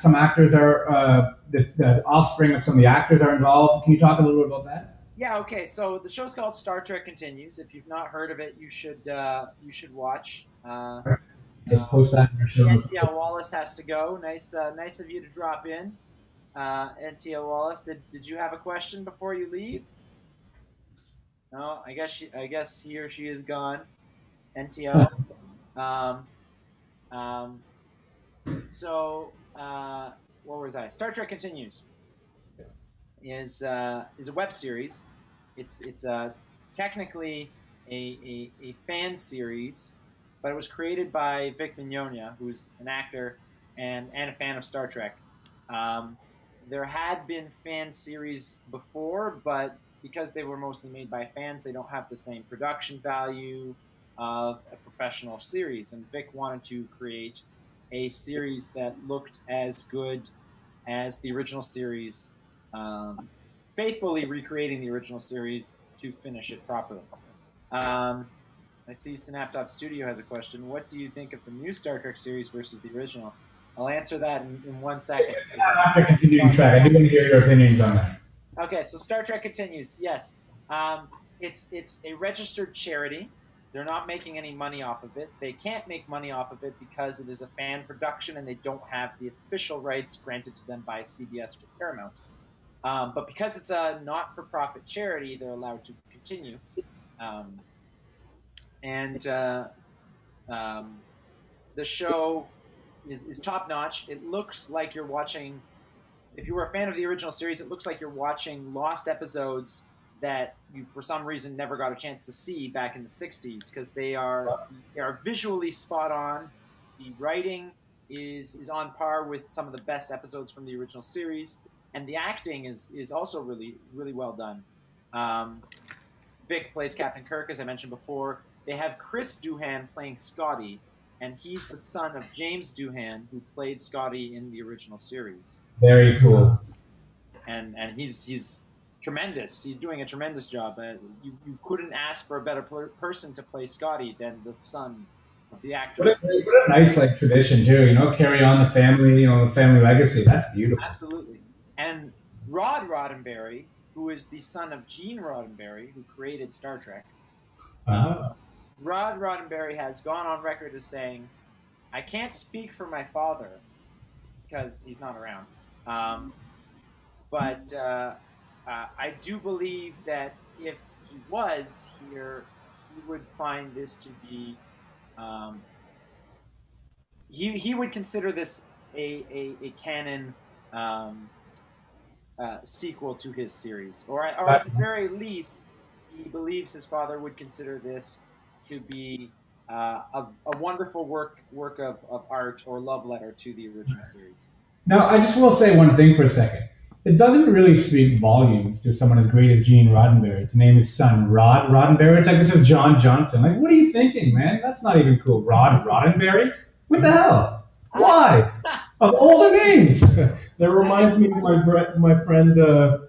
Some actors are the offspring of some of the actors are involved. Can you talk a little bit about that? Yeah. Okay. So the show's called Star Trek Continues. If you've not heard of it, you should watch. Just post that in our show notes. NTL Wallace has to go. Nice of you to drop in. NTL Wallace, did you have a question before you leave? No, I guess he or she is gone. NTL. So where was I? Star Trek Continues is a web series. It's technically a fan series, but it was created by Vic Mignogna, who's an actor and a fan of Star Trek. There had been fan series before, but because they were mostly made by fans, they don't have the same production value of a professional series. And Vic wanted to create a series that looked as good as the original series, faithfully recreating the original series to finish it properly. I see Synaptop Studio has a question. What do you think of the new Star Trek series versus the original? I'll answer that in 1 second. After continuing track, I do want to hear your opinions on that. Okay, so Star Trek continues. Yes, it's a registered charity. They're not making any money off of it. They can't make money off of it because it is a fan production and they don't have the official rights granted to them by CBS or Paramount. But because it's a not-for-profit charity, they're allowed to continue. The show is top-notch. It looks like you're watching, if you were a fan of the original series, it looks like you're watching lost episodes that you, for some reason, never got a chance to see back in the 60s, because they are visually spot on. The writing is on par with some of the best episodes from the original series, and the acting is also really, really well done. Vic plays Captain Kirk, as I mentioned before. They have Chris Doohan playing Scotty, and he's the son of James Doohan, who played Scotty in the original series. Very cool. And he's tremendous. He's doing a tremendous job. You couldn't ask for a better person to play Scotty than the son of the actor. What a nice tradition too. Carry on the family, the family legacy. That's beautiful. Absolutely. And Rod Roddenberry, who is the son of Gene Roddenberry, who created Star Trek. Rod Roddenberry has gone on record as saying, "I can't speak for my father because he's not around, but I do believe that if he was here, he would find this to be he would consider this a canon sequel to his series, or at the very least, he believes his father would consider this to be a wonderful work of art or love letter to the original series." Now, I just will say one thing for a second. It doesn't really speak volumes to someone as great as Gene Roddenberry to name his son Rod Roddenberry. It's like, this is John Johnson. Like, what are you thinking, man? That's not even cool. Rod Roddenberry? What the hell? Why? Of all the names. That reminds me of my friend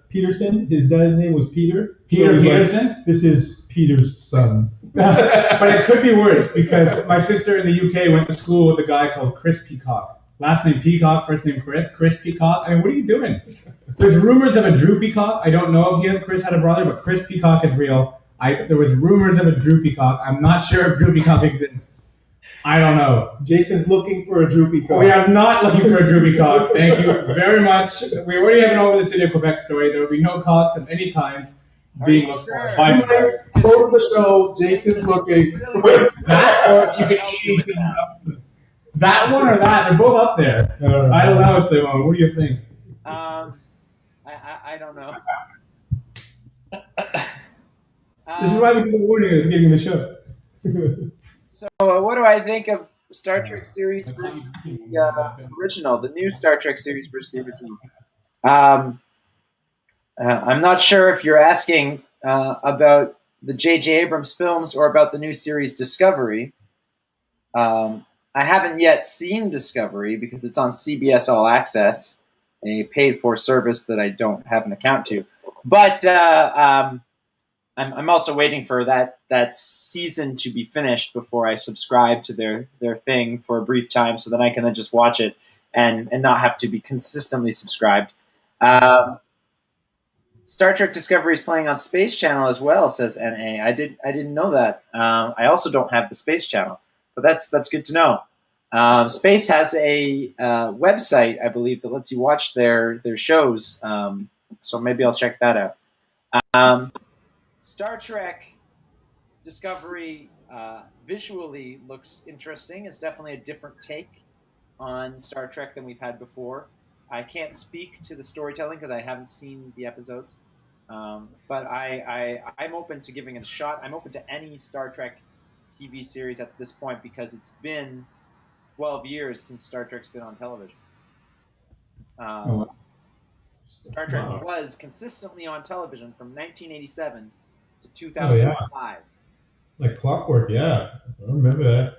Peterson. His dad's name was Peter. Peter Peterson? This is Peter's son. But it could be worse, because my sister in the UK went to school with a guy called Chris Peacock. Last name Peacock, first name Chris Peacock. I mean, what are you doing? There's rumors of a Drew Peacock. I don't know if Chris had a brother, but Chris Peacock is real. There was rumors of a Drew Peacock. I'm not sure if Drew Peacock exists. I don't know. Jason's looking for a Drew Peacock. We are not looking for a Drew Peacock. Thank you very much. We already have an Over the City of Quebec story. There will be no cocks of any kind being looked for. Go to the show. Jason's looking. That, or you can anything. That one or that? They're both up there. I don't know, Simon. What do you think? I don't know. This is why we do the warning at the beginning of the show. So, what do I think of Star Trek series versus the original, the new Star Trek series versus the original? I'm not sure if you're asking about the J.J. Abrams films or about the new series Discovery. I haven't yet seen Discovery because it's on CBS All Access, a paid-for service that I don't have an account to. But I'm also waiting for that season to be finished before I subscribe to their thing for a brief time, so that I can then just watch it and not have to be consistently subscribed. Star Trek Discovery is playing on Space Channel as well, says NA. I didn't know that. I also don't have the Space Channel, but that's good to know. Space has a website, I believe, that lets you watch their shows. So maybe I'll check that out. Star Trek Discovery visually looks interesting. It's definitely a different take on Star Trek than we've had before. I can't speak to the storytelling because I haven't seen the episodes, but I'm open to giving it a shot. I'm open to any Star Trek TV series at this point because it's been 12 years since Star Trek's been on television. Star Trek was consistently on television from 1987 to 2005. Like clockwork, yeah. I remember that.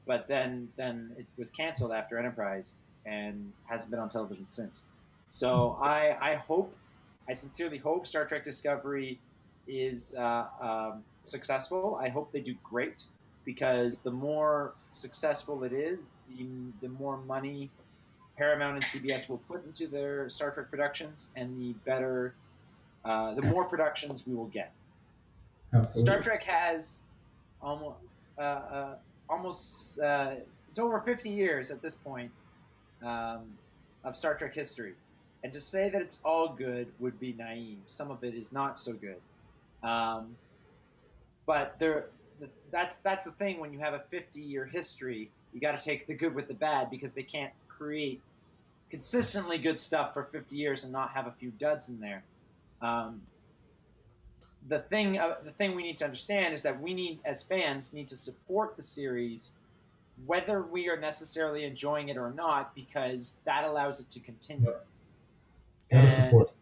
But then it was canceled after Enterprise. and hasn't been on television since. So I sincerely hope Star Trek Discovery is successful. I hope they do great, because the more successful it is, the more money Paramount and CBS will put into their Star Trek productions, and the more productions we will get. Absolutely. Star Trek has almost it's over 50 years at this point of Star Trek history, and to say that it's all good would be naive. Some of it is not so good, but that's the thing. When you have a 50-year history, you got to take the good with the bad, because they can't create consistently good stuff for 50 years and not have a few duds in there. The thing we need to understand is that we as fans need to support the series, whether we are necessarily enjoying it or not, because that allows it to continue. Gotta And support.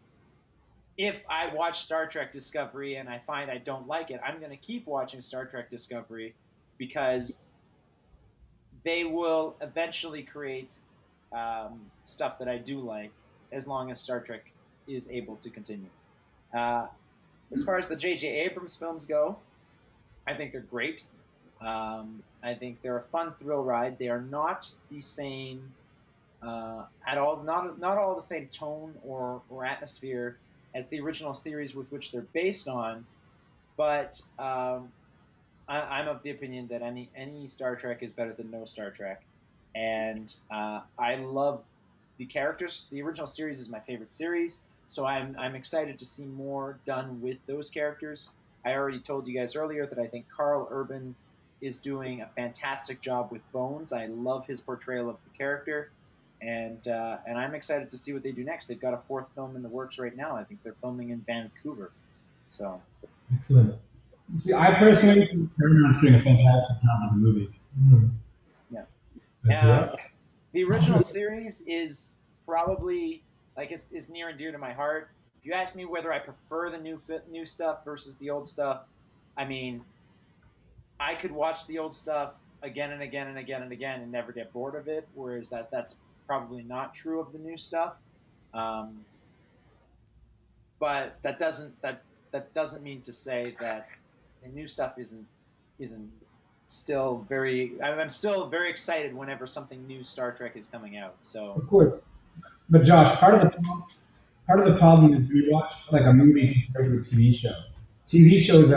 if I watch Star Trek Discovery and I find I don't like it, I'm going to keep watching Star Trek Discovery, because they will eventually create stuff that I do like, as long as Star Trek is able to continue. As far as the J.J. Abrams films go, I think they're great. I think they're a fun thrill ride. They are not the same at all. Not all the same tone or atmosphere as the original series with which they're based on. But I'm of the opinion that any Star Trek is better than no Star Trek. And I love the characters. The original series is my favorite series, so I'm excited to see more done with those characters. I already told you guys earlier that I think Carl Urban is doing a fantastic job with Bones. I love his portrayal of the character, and I'm excited to see what they do next. They've got a 4th film in the works right now. I think they're filming in Vancouver. So Excellent. See, I personally think Paramount's doing a fantastic job on the movie. Yeah. The original series is probably is near and dear to my heart. If you ask me whether I prefer the new stuff versus the old stuff, I mean, I could watch the old stuff again and again and again and again and never get bored of it. Whereas that's probably not true of the new stuff. But that doesn't mean to say that the new stuff isn't still I'm still very excited whenever something new Star Trek is coming out. So Of course. But Josh, part of the problem is we watch like a movie compared to a TV show. TV shows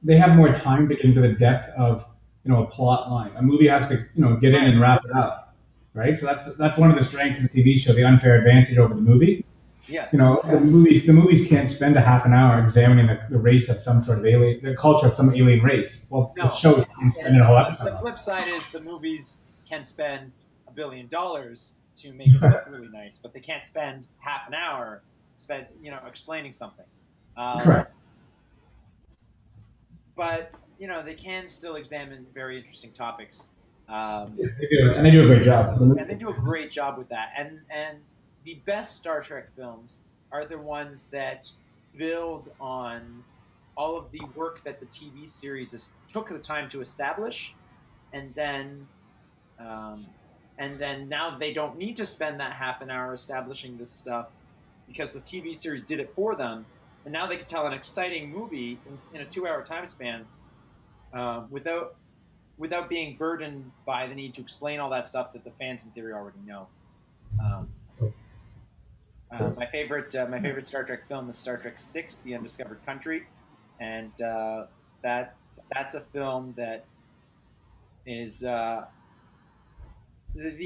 they have more time to get into the depth of a plot line. A movie has to get in and wrap it up, right? So that's one of the strengths of the TV show, the unfair advantage over the movie. yes, The movies can't spend a half an hour examining the race of some sort of alien, the culture of some alien race. Well, No. the shows can spend a whole episode. The flip side is the movies can spend $1 billion to make it look really nice, but they can't spend half an hour explaining something. Correct. But they can still examine very interesting topics. They do, and they do a great job. And they do a great job with that. And the best Star Trek films are the ones that build on all of the work that the TV series took the time to establish, and then now they don't need to spend that half an hour establishing this stuff, because the TV series did it for them, and now they can tell an exciting movie in a 2-hour time span without being burdened by the need to explain all that stuff that the fans in theory already know. My favorite Star Trek film is Star Trek VI: The Undiscovered Country, and that's a film that is the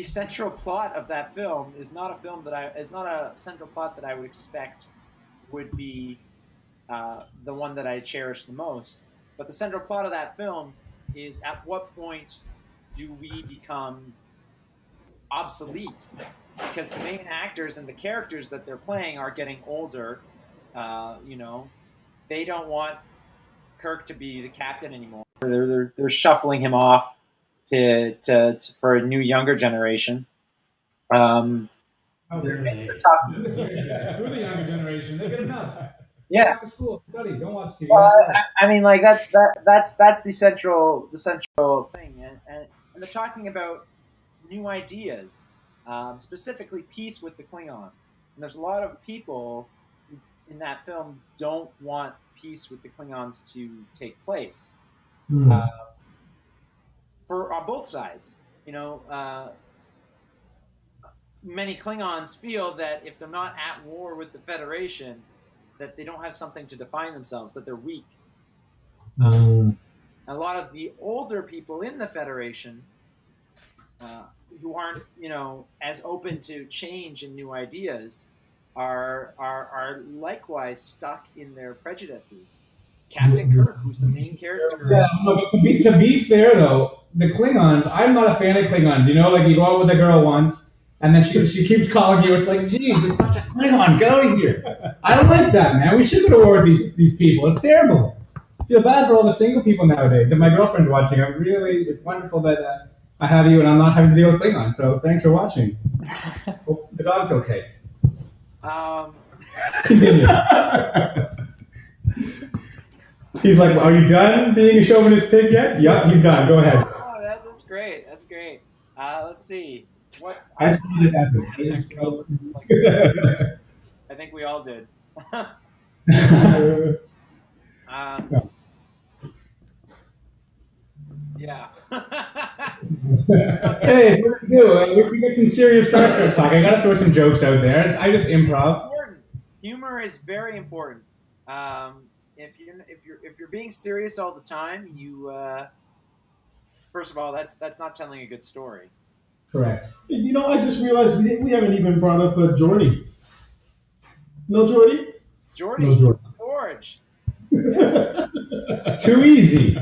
central plot of that film is not a central plot that I would expect would be the one that I cherish the most. But the central plot of that film is, at what point do we become obsolete? Because the main actors and the characters that they're playing are getting older. They don't want Kirk to be the captain anymore. They're shuffling him off for a new younger generation. Screw the younger generation. They get enough. Yeah. Go to school, study, don't watch TV. Well, I mean, like that's the central thing, and they're talking about new ideas. specifically peace with the Klingons. And there's a lot of people in that film don't want peace with the Klingons to take place. For on both sides, many Klingons feel that if they're not at war with the Federation, that they don't have something to define themselves, that they're weak. A lot of the older people in the Federation, who aren't, as open to change and new ideas, are likewise stuck in their prejudices. Captain Kirk, who's the main character. Yeah, no, but to be fair though, the Klingons, I'm not a fan of Klingons. Like you go out with a girl once, and then she keeps calling you. It's like, geez, it's such a Klingon. Get out of here. I don't like that, man. We should go to war with these people. It's terrible. I feel bad for all the single people nowadays. And my girlfriend's watching. It's wonderful that I have you and I'm not having to deal with Klingons. So thanks for watching. Hope the dog's okay. Continue. He's like, are you done being a chauvinist pig yet? Yep, he's done. Go ahead. Oh, that's great. That's great. Let's see. I see it happen. I think we all did. Yeah. Hey, what do we do? We get some serious Star Trek talk. I gotta throw some jokes out there. I just improv. Humor is very important. If you're being serious all the time, you first of all, that's not telling a good story. Correct. I just realized we haven't even brought up Geordi. No Geordi? Geordi, No Geordi. Forge. Too easy.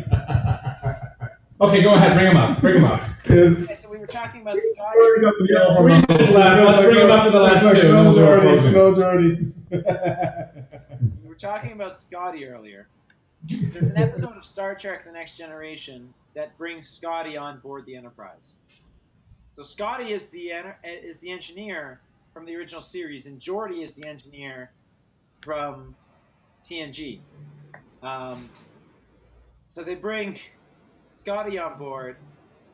Okay, go ahead. Bring him up. Okay, so we were talking about Scotty. Let's bring him up to the last two. No Geordi. We were talking about Scotty earlier. There's an episode of Star Trek: The Next Generation that brings Scotty on board the Enterprise. So Scotty is the engineer from the original series, and Geordi is the engineer from TNG. So they bring Scotty on board,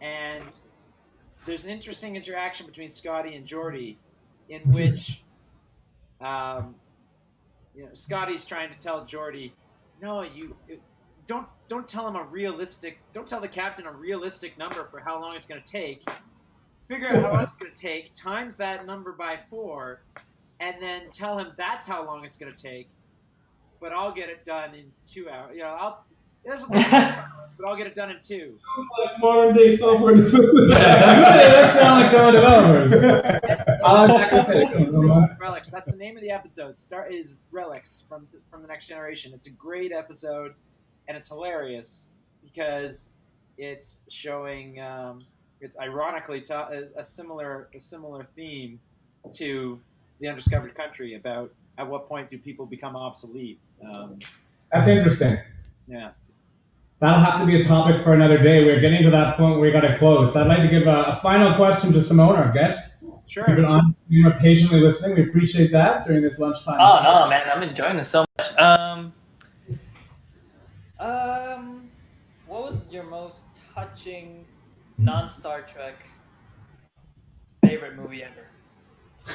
and there's an interesting interaction between Scotty and Geordi, in which Scotty's trying to tell Geordi, no, don't tell him don't tell the captain a realistic number for how long it's going to take. Figure out how long it's going to take, times that number by 4, and then tell him that's how long it's going to take. But I'll get it done in 2 hours. This will take 2 hours, but I'll get it done in 2. Like modern day software development. That sound like some developers. Relics. That's the name of the episode. Is Relics from the Next Generation. It's a great episode, and it's hilarious because it's showing. It's ironically a similar theme to the Undiscovered Country about at what point do people become obsolete. That's interesting. Yeah. That'll have to be a topic for another day. We're getting to that point where we got to close. So I'd like to give a final question to Simone, our guest. Sure. You've been patiently listening. We appreciate that during this lunchtime. Oh no, man! I'm enjoying this so much. What was your most touching non-Star Trek favorite movie ever?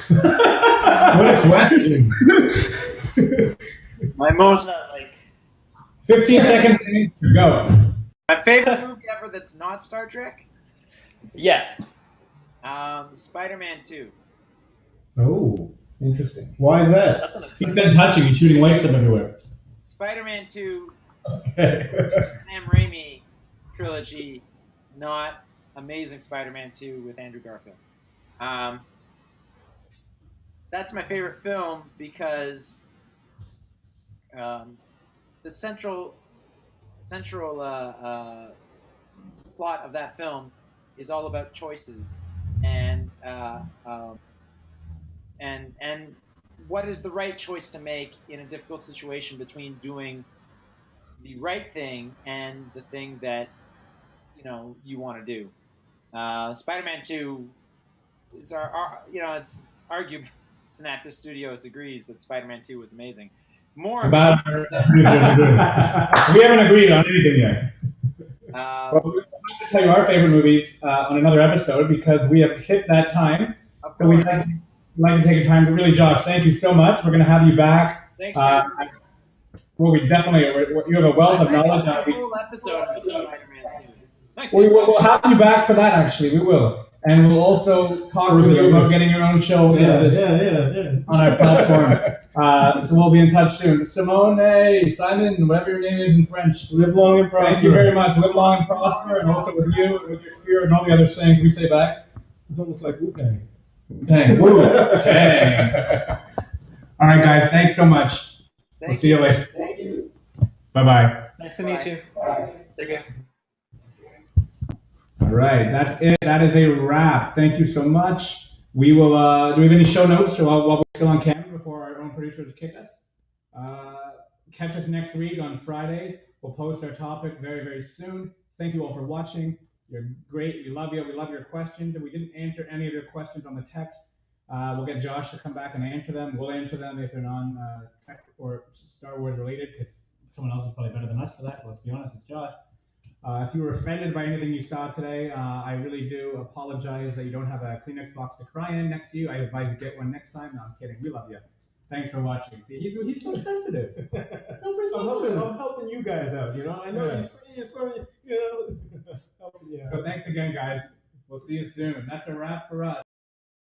What a question! My most 15 seconds. Go. My favorite movie ever that's not Star Trek. Yeah. Spider-Man 2. Oh, interesting. Why is that? That's an He's been touching. He's shooting white stuff everywhere. Spider-Man 2. Sam Raimi trilogy, not Amazing Spider-Man 2 with Andrew Garfield. That's my favorite film because the central plot of that film is all about choices and what is the right choice to make in a difficult situation between doing the right thing and the thing that you want to do. Spider-Man 2 is it's argued. Synaptic Studios agrees that Spider-Man 2 was amazing. We haven't agreed on anything yet. Well, we're going to tell you our favorite movies on another episode because we have hit that time. So we'd like to take a time to really, Josh, thank you so much. We're going to have you back. Thanks, man. Well, we definitely, you have a wealth of knowledge. A whole episode of Spider-Man 2. We'll have you back for that, actually. We will. And we'll also talk with you about getting your own show on our platform. So we'll be in touch soon. Simone, Simon, whatever your name is in French. Live long and prosper. Thank you very much. Live long and prosper. And also with you, with your spirit and all the other sayings we say back. It's almost like Wu-Tang. Dang. Dang. All right, guys. Thanks so much. We'll see you later. Thank you. Bye-bye. Nice to meet you. Take care. All right, that's it. That is a wrap. Thank you so much. We will. Do we have any show notes while we're still on camera before our own producers kick us? Catch us next week on Friday. We'll post our topic very, very soon. Thank you all for watching. You're great. We love you. We love your questions. If we didn't answer any of your questions on the text, we'll get Josh to come back and answer them. We'll answer them if they're non-tech or Star Wars related, because someone else is probably better than us for that. Let's be honest, it's Josh. If you were offended by anything you saw today, I really do apologize that you don't have a Kleenex box to cry in next to you. I advise you get one next time. No, I'm kidding. We love you. Thanks for watching. See, he's so sensitive. I'm helping you guys out, you know? I know you're helping you out. So thanks again, guys. We'll see you soon. That's a wrap for us.